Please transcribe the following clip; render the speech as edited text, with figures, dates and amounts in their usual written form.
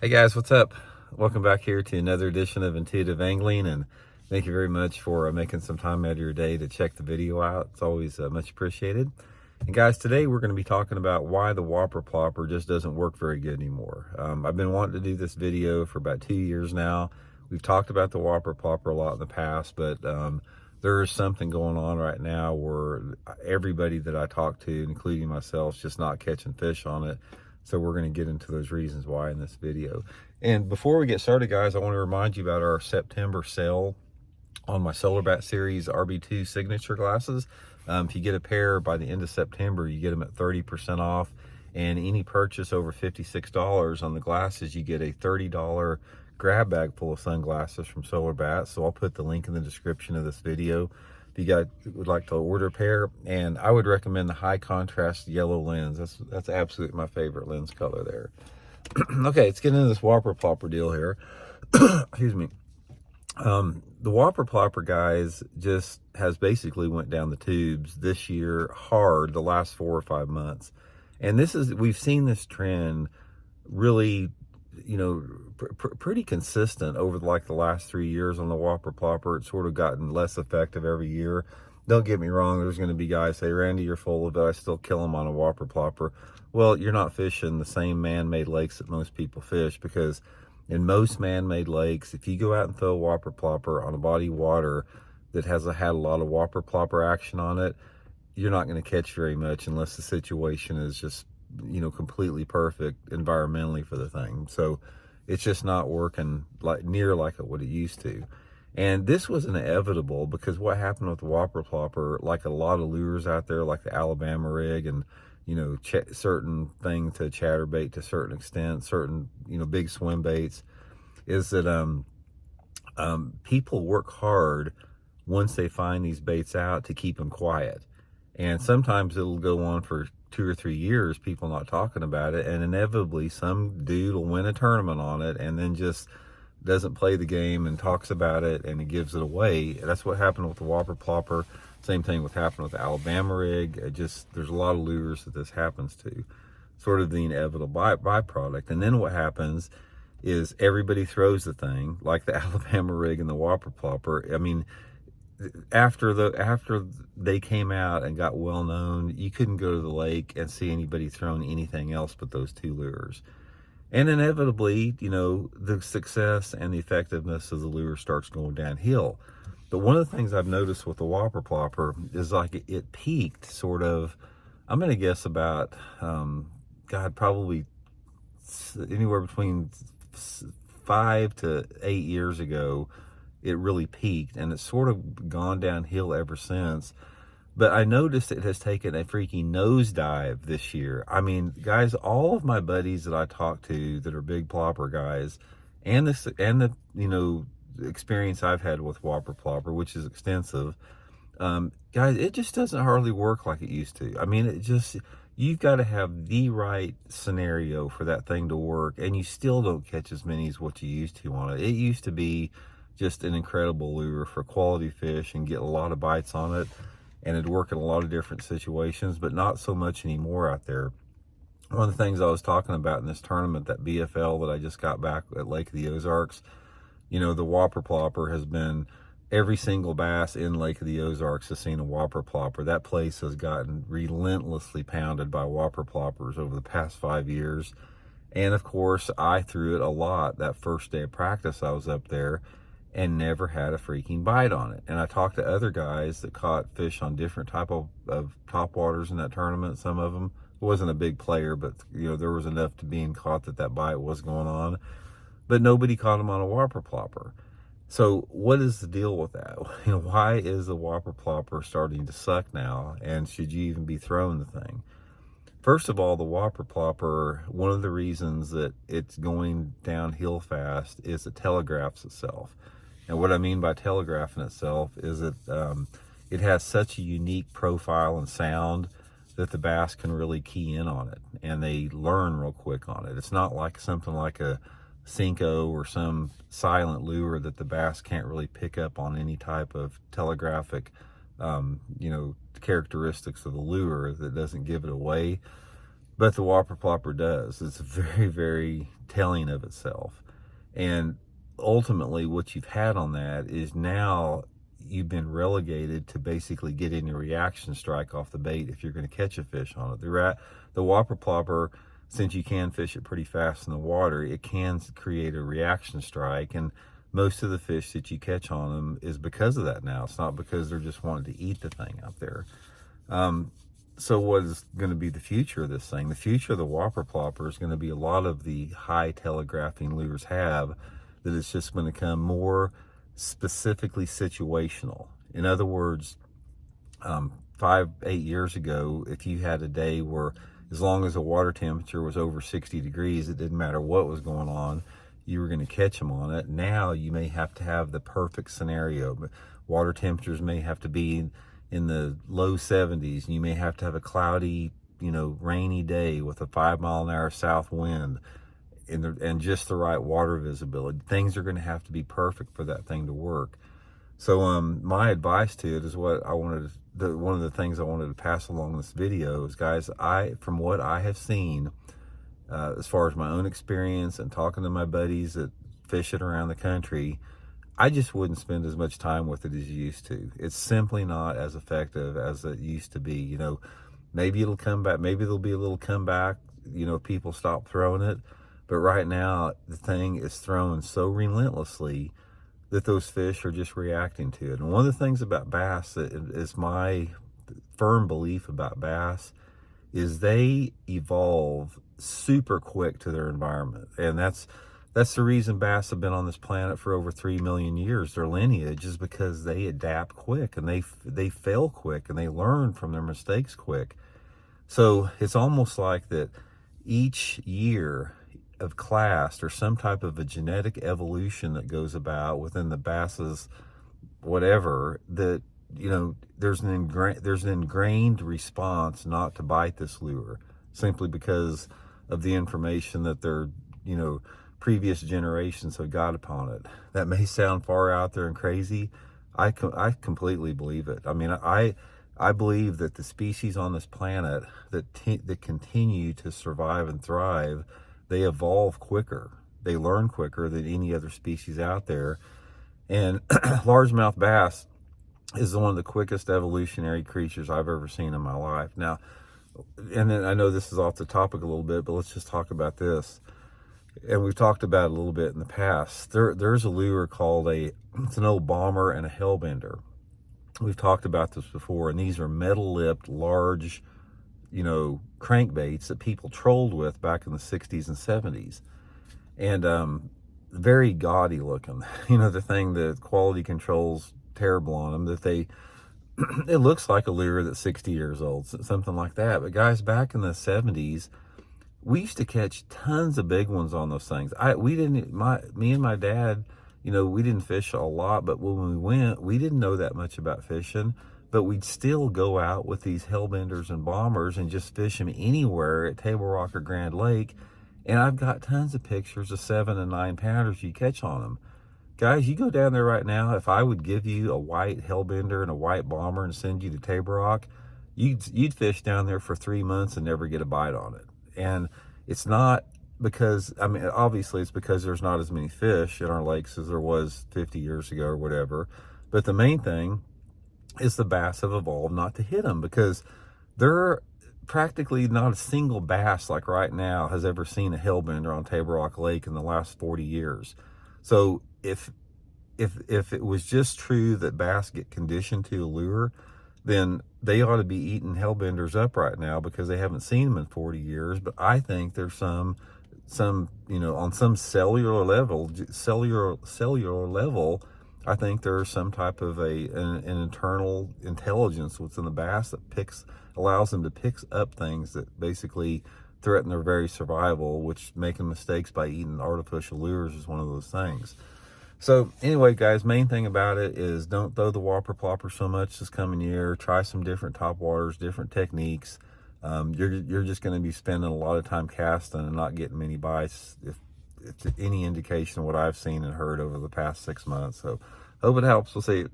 Hey guys, what's up? Welcome back here to another edition of Intuitive Angling, and thank you very much for making some time out of your day to check the video out. It's always much appreciated. And guys, today we're going to be talking about why the Whopper plopper just doesn't work very good anymore. I've been wanting to do this video for about 2 years now. We've talked about the Whopper plopper a lot in the past, but there is something going on right now where everybody that I talk to, including myself, is just not catching fish on it. So we're going to get into those reasons why in this video. And before we get started, guys, I want to remind you about our September sale on my Solar Bat Series RB2 signature glasses. If you get a pair by the end of September, you get them at 30% off. And any purchase over $56 on the glasses, you get a $30 grab bag full of sunglasses from Solar Bat. So I'll put the link in the description of this video if you guys would like to order a pair. And I would recommend the high contrast yellow lens. That's absolutely my favorite lens color there. Okay, let's get into this Whopper plopper deal here. Excuse me. The Whopper plopper, guys, just has basically went down the tubes this year hard the last 4 or 5 months. And we've seen this trend really, pretty consistent over the last 3 years on the Whopper plopper. It's sort of gotten less effective every year. Don't get me wrong, there's going to be guys say, Randy, you're full of it, I still kill them on a Whopper plopper. Well, you're not fishing the same man-made lakes that most people fish, because in most man-made lakes, if you go out and throw a Whopper plopper on a body of water that had a lot of Whopper plopper action on it, you're not going to catch very much unless the situation is just completely perfect environmentally for the thing. So it's just not working like what it used to. And this was inevitable, because what happened with the Whopper plopper, like a lot of lures out there, like the Alabama rig and certain things to chatterbait to a certain extent, certain big swim baits, is that people work hard once they find these baits out to keep them quiet. And sometimes it'll go on for 2 or 3 years, people not talking about it, and inevitably some dude will win a tournament on it and then just doesn't play the game and talks about it and he gives it away. That's what happened with the Whopper plopper. Same thing happened with the Alabama rig. There's a lot of lures that this happens to, sort of the inevitable byproduct. And then what happens is everybody throws the thing, like the Alabama rig and the Whopper plopper. I mean, after they came out and got well known, you couldn't go to the lake and see anybody throwing anything else but those 2 lures. And inevitably, the success and the effectiveness of the lure starts going downhill. But one of the things I've noticed with the Whopper plopper is like it peaked sort of, I'm going to guess about, probably anywhere between 5 to 8 years ago. It really peaked, and it's sort of gone downhill ever since. But I noticed it has taken a freaking nosedive this year. I mean, guys, all of my buddies that I talk to that are big plopper guys, and the experience I've had with Whopper plopper, which is extensive, guys, it just doesn't hardly work like it used to. I mean, you've got to have the right scenario for that thing to work, and you still don't catch as many as what you used to on it. It used to be just an incredible lure for quality fish and get a lot of bites on it, and it'd work in a lot of different situations, but not so much anymore out there. One of the things I was talking about in this tournament, that BFL that I just got back at Lake of the Ozarks, the Whopper plopper has been, every single bass in Lake of the Ozarks has seen a Whopper plopper. That place has gotten relentlessly pounded by Whopper ploppers over the past 5 years. And of course, I threw it a lot that first day of practice I was up there, and never had a freaking bite on it. And I talked to other guys that caught fish on different type of topwaters in that tournament. Some of them, it wasn't a big player, but there was enough to being caught that bite was going on. But nobody caught them on a Whopper plopper. So what is the deal with that? Why is the Whopper plopper starting to suck now? And should you even be throwing the thing? First of all, the Whopper plopper, one of the reasons that it's going downhill fast is it telegraphs itself. And what I mean by telegraphing itself is that it has such a unique profile and sound that the bass can really key in on it, and they learn real quick on it. It's not like something like a Cinco or some silent lure that the bass can't really pick up on any type of telegraphic, characteristics of the lure that doesn't give it away. but the Whopper plopper does. It's very, very telling of itself. And ultimately what you've had on that is now you've been relegated to basically getting a reaction strike off the bait if you're going to catch a fish on it. The Whopper plopper, since you can fish it pretty fast in the water, it can create a reaction strike, and most of the fish that you catch on them is because of that now. It's not because they're just wanting to eat the thing out there. So what is going to be the future of this thing? The future of the Whopper plopper is going to be a lot of the high telegraphing lures have, that it's just going to become more specifically situational. In other words, 5-8 years ago, if you had a day where as long as the water temperature was over 60 degrees, it didn't matter what was going on, you were going to catch them on it. Now you may have to have the perfect scenario. But water temperatures may have to be in the low 70s, and you may have to have a cloudy, rainy day with a 5-mile-an-hour south wind and just the right water visibility. Things are going to have to be perfect for that thing to work. So my advice to it is one of the things I wanted to pass along in this video is, guys, from what I have seen, as far as my own experience and talking to my buddies that fish it around the country, I just wouldn't spend as much time with it as you used to. It's simply not as effective as it used to be. Maybe it'll come back. Maybe there'll be a little comeback, if people stop throwing it. But right now, the thing is thrown so relentlessly that those fish are just reacting to it. And one of the things about bass that is my firm belief about bass is they evolve super quick to their environment. And that's the reason bass have been on this planet for over 3 million years. Their lineage is because they adapt quick, and they fail quick, and they learn from their mistakes quick. So it's almost like that each year of class, there's some type of a genetic evolution that goes about within the bass's whatever, that there's an ingrained response not to bite this lure, simply because of the information that their previous generations have got upon it. That may sound far out there and crazy. I completely believe it. I mean, I believe that the species on this planet that continue to survive and thrive, they evolve quicker. They learn quicker than any other species out there. And largemouth bass is one of the quickest evolutionary creatures I've ever seen in my life. Now, and then I know this is off the topic a little bit, but let's just talk about this. And we've talked about it a little bit in the past. There's a lure called it's an old bomber and a hellbender. We've talked about this before, and these are metal-lipped, large, crankbaits that people trolled with back in the 60s and 70s. And very gaudy looking. The thing, the quality control's terrible on them, that it looks like a lure that's 60 years old, something like that. But guys, back in the 70s, we used to catch tons of big ones on those things. Me and my dad, we didn't fish a lot, but when we went, we didn't know that much about fishing, but we'd still go out with these hellbenders and bombers and just fish them anywhere at Table Rock or Grand Lake. And I've got tons of pictures of 7 and 9 pounders you catch on them. Guys, you go down there right now, if I would give you a white hellbender and a white bomber and send you to Table Rock, you'd fish down there for 3 months and never get a bite on it. And it's not because, obviously it's because there's not as many fish in our lakes as there was 50 years ago or whatever. But the main thing is the bass have evolved not to hit them, because they're practically not a single bass like right now has ever seen a hellbender on Table Rock Lake in the last 40 years. So if it was just true that bass get conditioned to a lure, then they ought to be eating hellbenders up right now because they haven't seen them in 40 years. But I think there's some on some cellular level, I think there's some type of an internal intelligence within the bass that allows them to pick up things that basically threaten their very survival, which making mistakes by eating artificial lures is one of those things. So anyway, guys, main thing about it is don't throw the Whopper plopper so much this coming year. Try some different top waters, different techniques. You're just going to be spending a lot of time casting and not getting many bites, if any indication of what I've seen and heard over the past 6 months. So hope it helps. We'll see you.